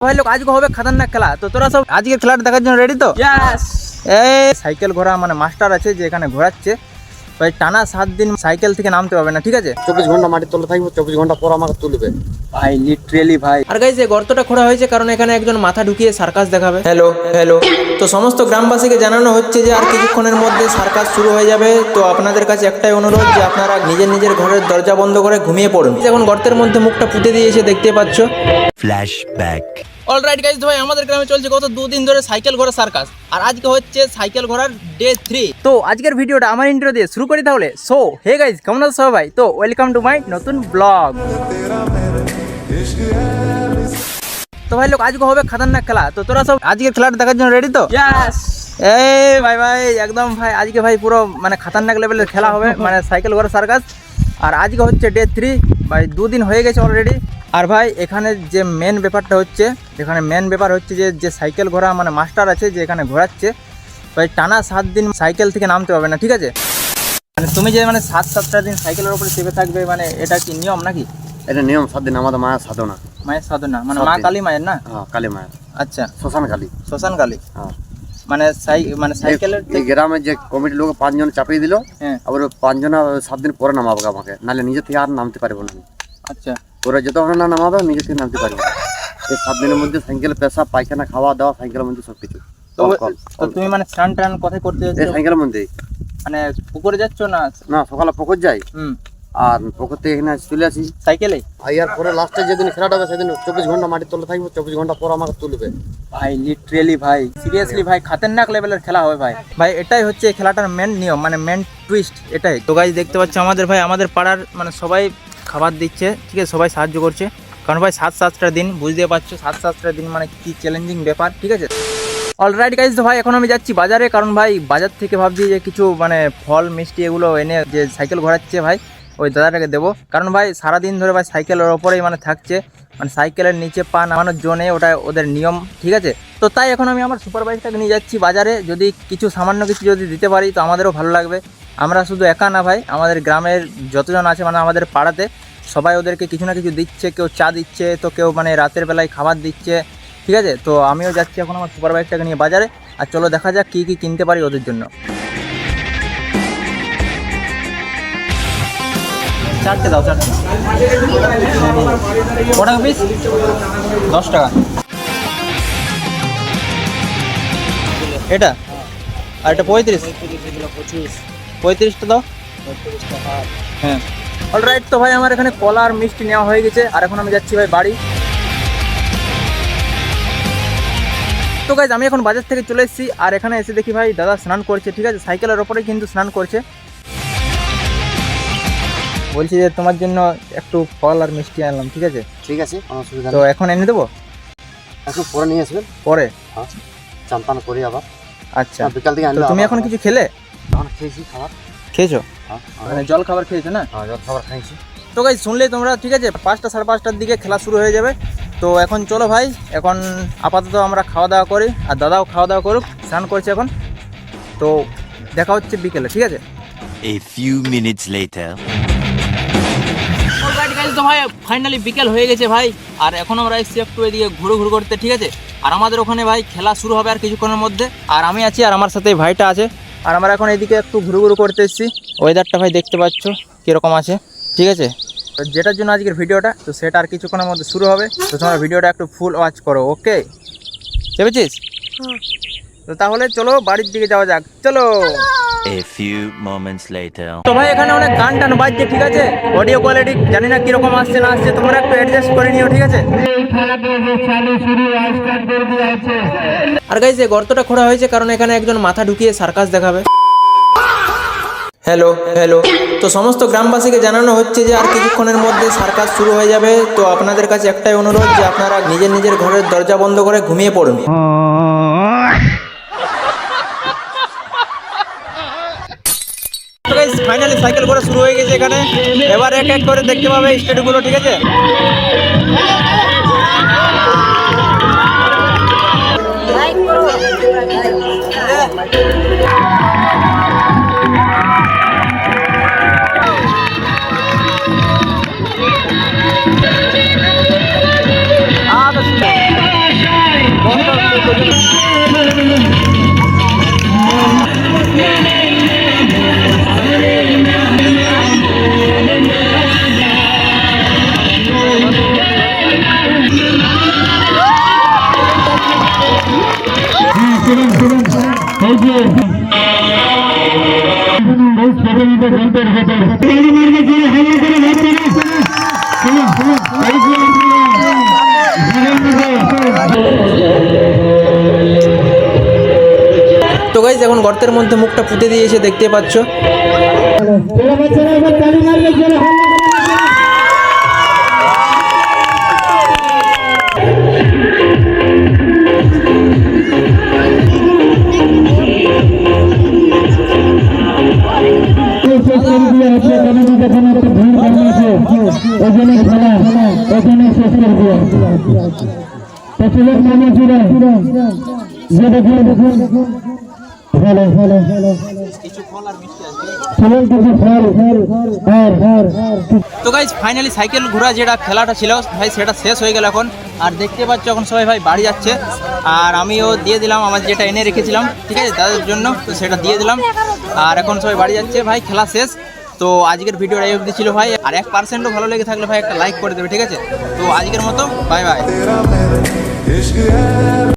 ভাই লোক আজকে হবে খতরনাক খেলা। তো তোরা সব আজকে খেলাটা দেখার জন্য রেডি তো? এই সাইকেল ঘোরা মানে মাস্টার আছে যে এখানে ঘোরাচ্ছে ভাই, টানা 7 দিন সাইকেল থেকে নামতে হবে না, ঠিক আছে? 24 ঘন্টা মাটির তলে থাকবো, 24 ঘন্টা পর আমাকে তুলবে ভাই, লিটারেলি ভাই। আর গাইস, এই গর্তটা খোঁড়া হয়েছে কারণ এখানে একজন মাথা ঢুকিয়ে সার্কাস দেখাবে। Hello hello. তো সমস্ত গ্রামবাসীকে জানানো হচ্ছে যে আর কিছুক্ষণের মধ্যে সার্কাস শুরু হয়ে যাবে। তো আপনাদের কাছে একটাই অনুরোধ যে আপনারা নিজের নিজের ঘরের দরজা বন্ধ করে ঘুমিয়ে পড়ুন। এখন গর্তের মধ্যে মুখটা পুঁতে দিয়েছে, দেখতে পাচ্ছ। ফ্ল্যাশব্যাক। অলরাইট গাইস, ভাই আমাদের গ্রামে চলছে গত 2 দিন ধরে সাইকেল ঘোরা সার্কাস, আর আজকে হচ্ছে সাইকেল ঘোরার ডে 3। তো আজকের ভিডিওটা আমার ইন্ট্রো দিয়ে শুরু করি তাহলে। সো হে গাইস, কেমন আছো সবাই? তো ওয়েলকাম টু মাই নতুন ব্লগ। তো ভাই লোক আজকে হবে খতরনাক খেলা। তো তোরা সব আজকে খেলাটা দেখার জন্য রেডি তো? এই ভাই ভাই একদম ভাই, আজকে ভাই পুরো মানে খতরনাক লেভেলের খেলা হবে, মানে সাইকেল ঘোরা সার্কাস। আর আজকে হচ্ছে ডে 3 ভাই, 2 দিন হয়ে গেছে অলরেডি। আর ভাই এখানে যে মেন ব্যাপারটা হচ্ছে, এখানে মেন ব্যাপার হচ্ছে যে সাইকেল ঘোরা মানে মাস্টার আছে যে এখানে ঘোরাচ্ছে ভাই, টানা 7 দিন সাইকেল থেকে নামতে হবে না, ঠিক আছে? মানে তুমি যে মানে 7-7টা দিন সাইকেলের উপরে চেপে থাকবে, মানে এটা কি নিয়ম নাকি? এটা নিয়ম। 7 দিন আমাদের মায়ের সাধনা। মায়ের সাধনা মানে মা কালী মায়ের না? হ্যাঁ, কালী মায়ের। আচ্ছা, শ্মশান কালী। শ্মশান কালী। হ্যাঁ, মানে সাইকেলের এই গ্রামের যে কমিটির লোক 5 জন চাপিয়ে দিল। হ্যাঁ, আবার 5 জন 7 দিন পরে নামাবো আমাকে, নাহলে নিজে থেকে আর নামতে পারবো না। আচ্ছা। ওরা যতক্ষণ না নামাবে নিজে থেকে নামতে পারবো। এই 7 দিনের মধ্যে সাইকেল পেশা পায়খানা খাওয়া দাওয়া সাইকেলের মধ্যে সবকিছু। তো তুমি মানে স্নান টান কোথায় করতে এই যাচ্ছ? সাইকেলের মধ্যে মানে পুকুরে যাচ্ছ না? না, সকালে পুকুর যাই, হুম, আর পুকুর থেকে এখানে চলে আসি সাইকেলে। আর ইয়ার পরে লাস্টে যেদিন খেলাটা হবে সেদিন 24 ঘন্টা মাটির তলে থাকবো, 24 ঘন্টা পর আমাকে তুলবে। ভাই লিটারেলি ভাই, সিরিয়াসলি ভাই, খতরনাক লেভেলের খেলা হবে ভাই। ভাই এটাই হচ্ছে এই খেলাটার মেন নিয়ম, মানে মেন টুইস্ট এটাই। তো গাইস দেখতে পাচ্ছ আমাদের ভাই, আমাদের পাড়ার মানে সবাই খাবার দিচ্ছে, ঠিক আছে? সবাই সাহায্য করছে কারণ ভাই 7-7টা দিন, বুঝতে পারছো 7-7টা দিন মানে কি চ্যালেঞ্জিং ব্যাপার, ঠিক আছে? অলরাইট গাইস, তো ভাই এখন আমি যাচ্ছি বাজারে, কারণ ভাই বাজার থেকে ভাবছি যে কিছু মানে ফল মিষ্টি এগুলো এনে যে সাইকেল ঘোরাচ্ছে ভাই ওই দাদাটাকে দেবো। কারণ ভাই সারাদিন ধরে ভাই সাইকেলের ওপরেই মানে থাকছে, মানে সাইকেলের নিচে পা নামানোর জন্যে, ওটা ওদের নিয়ম, ঠিক আছে? তো তাই এখন আমি আমার সুপার বাইকটাকে নিয়ে যাচ্ছি বাজারে। যদি কিছু সামান্য কিছু যদি দিতে পারি তো আমাদেরও ভালো লাগবে। আমরা শুধু একা না ভাই, আমাদের গ্রামের যতজন আছে মানে আমাদের পাড়াতে সবাই ওদেরকে কিছু না কিছু দিচ্ছে। কেউ চা দিচ্ছে, তো কেউ মানে রাতের বেলায় খাবার দিচ্ছে, ঠিক আছে? তো আমিও যাচ্ছি এখন আমার সুপার বাইকটাকে নিয়ে বাজারে। আর চলো দেখা যাক কী কী কিনতে পারি ওদের জন্য। 4টে দাও, 4টে। কত টাকা পিস? 10 টাকা। এটা আর এটা 35। 35টা দাও। হ্যাঁ অলরাইট। তো ভাই আমার এখানে কলা আর মিষ্টি নেওয়া হয়ে গেছে, আর এখন আমি যাচ্ছি ভাই বাড়ি। তো গাইজ আমি এখন বাজার থেকে চলে এসেছি, আর এখানে এসে দেখি ভাই দাদা স্নান করছে, ঠিক আছে? সাইকেলের ওপরেই কিন্তু স্নান করছে। বলছি যে তোমার জন্য একটু ফল আর মিষ্টি আনলাম, ঠিক আছে? ঠিক আছে, কোনো অসুবিধা তো নেই। এখন এনে দেবো? এখন পরে নিয়ে আসবেন। পরে? হ্যাঁ, চান করি আবার। আচ্ছা, বিকাল থেকে তো আনলে তুমি এখন কিছু খেলে? তখন খেয়েছি খাবার। খেয়েছো? হ্যাঁ, মানে জল খাবার খেয়েছো না? হ্যাঁ, জল খাবার খাইছি। তো গাইজ শুনলেই তোমরা, ঠিক আছে? 5টা 5:30টার দিকে খেলা শুরু হয়ে যাবে। তো এখন চলো ভাই, এখন আপাতত আমরা খাওয়া দাওয়া করি, আর দাদাও খাওয়া দাওয়া করুক, স্নান করছে এখন। তো দেখা হচ্ছে বিকেলে, ঠিক আছে? A few minutes later. Alright guys, তো ভাই ফাইনালি বিকেল হয়ে গেছে ভাই, আর এখন আমরা এসেছি একটু এদিকে ঘুরু করতে, ঠিক আছে? আর আমাদের ওখানে ভাই খেলা শুরু হবে আর কিছুক্ষণের মধ্যে, আর আমি আছি আর আমার সাথে ভাইটা আছে, আর আমরা এখন এদিকে একটু ঘুরু করতে এসেছি। ওয়েদারটা ভাই দেখতে পাচ্ছ কীরকম আছে, ঠিক আছে? তো যেটার জন্য আজকের ভিডিওটা, তো সেটা আর কিছুক্ষণের মধ্যে শুরু হবে। তো তোমরা ভিডিওটা একটু ফুল ওয়াচ করো, ওকে? চেপেছিস? তো তাহলে চলো বাড়ির দিকে যাওয়া যাক, চলো। A few moments later. তো ভাই এখানে অনেক গান টান বাজছে, ঠিক আছে? অডিও কোয়ালিটি জানি না কিরকম আসছে না আসছে, তোমরা একটু অ্যাডজাস্ট করে নিও, ঠিক আছে? আর গাইস এই গর্তটা খোঁড়া হয়েছে কারণ এখানে একজন মাথা ঢুকিয়ে সার্কাস দেখাবে। Hello hello. তো সমস্ত গ্রামবাসীকে জানানো হচ্ছে যে আর কিছুক্ষণের মধ্যে সার্কাস শুরু হয়ে যাবে। তো আপনাদের কাছে একটাই অনুরোধ যে আপনারা নিজের নিজের ঘরের দরজা বন্ধ করে ঘুমিয়ে পড়ুন। ফাইনালি সাইকেল ঘোরা শুরু হয়ে গেছে এখানে। এবার এক এক করে দেখতে পাবে স্টেটগুলো, ঠিক আছে? তো গাইজ এখন গর্তের মধ্যে মুখটা পুঁতে দিয়েছে, দেখতে পাচ্ছ। তো গাইজ ফাইনালি সাইকেল ঘোরা যেটা খেলাটা ছিল ভাই সেটা শেষ হয়ে গেল এখন। আর দেখতে পাচ্ছ এখন সবাই ভাই বাড়ি যাচ্ছে, আর আমিও দিয়ে দিলাম আমার যেটা এনে রেখেছিলাম, ঠিক আছে, তাদের জন্য, তো সেটা দিয়ে দিলাম। আর এখন সবাই বাড়ি যাচ্ছে ভাই, খেলা শেষ। তো আজকের ভিডিওটা এই অবধি ছিল ভাই, আর 1%ও ভালো লেগে থাকলে ভাই একটা লাইক করে দেবে, ঠিক আছে। তো আজকের মতো বাই বাই।